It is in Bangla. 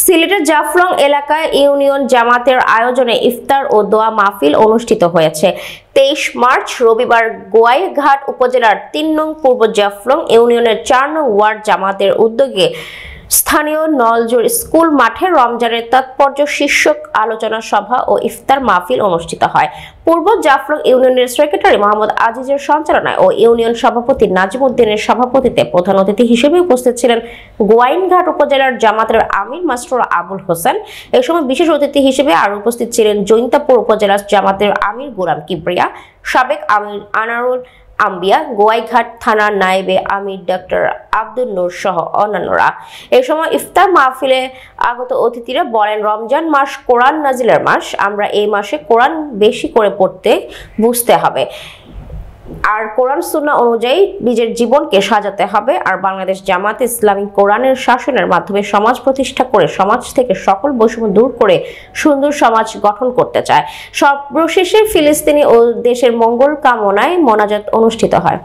সিলেটের জাফলং এলাকায় ইউনিয়ন জামাতের আয়োজনে ইফতার ও দোয়া মাহফিল অনুষ্ঠিত হয়েছে। 23 মার্চ রবিবার গোয়াইঘাট উপজেলার 3 নং পূর্ব জাফলং ইউনিয়নের 4 নং ওয়ার্ড জামাতের উদ্যোগে স্থানীয় নলজোর স্কুল মাঠে রমজানের তাৎপর্য শীর্ষক আলোচনা সভা ও ইফতার মাহফিল অনুষ্ঠিত হয়। পূর্ব জাফলং ইউনিয়নের সেক্রেটারি মোহাম্মদ আজিজের সঞ্চালনায় ও ইউনিয়ন সভাপতি নাজিম উদ্দিনের সভাপতিত্বে প্রধান অতিথি হিসেবে উপস্থিত ছিলেন গোয়াইনঘাট উপজেলার জামাতের আমির মাস্টার আবুল হোসেন। এই সময় বিশেষ অতিথি হিসেবে আরো উপস্থিত ছিলেন জৈন্তাপুর উপজেলার জামাতের আমির গোলাম কিবরিয়া, সাবেক আমির আনারুল আম্বিয়া, গোয়াইঘাট থানার নায়েবে আমির ডক্টর আব্দুল নূর সহ অন্যান্যরা। এই সময় ইফতার মাহফিলে আগত অতিথিরা বলেন, রমজান মাস কোরআন নাজিলের মাস। আমরা এই মাসে কোরআন বেশি করে পড়তে বুঝতে হবে আর কোরআন সুন্নাহ অনুযায়ী নিজের জীবনকে সাজাতে হবে। আর বাংলাদেশ জামাত ইসলামী কোরআনের শাসনের মাধ্যমে সমাজ প্রতিষ্ঠা করে সমাজ থেকে সকল বৈষম্য দূর করে সুন্দর সমাজ গঠন করতে চায়। সর্বশেষে ফিলিস্তিনি ও দেশের মঙ্গল কামনায় মোনাজাত অনুষ্ঠিত হয়।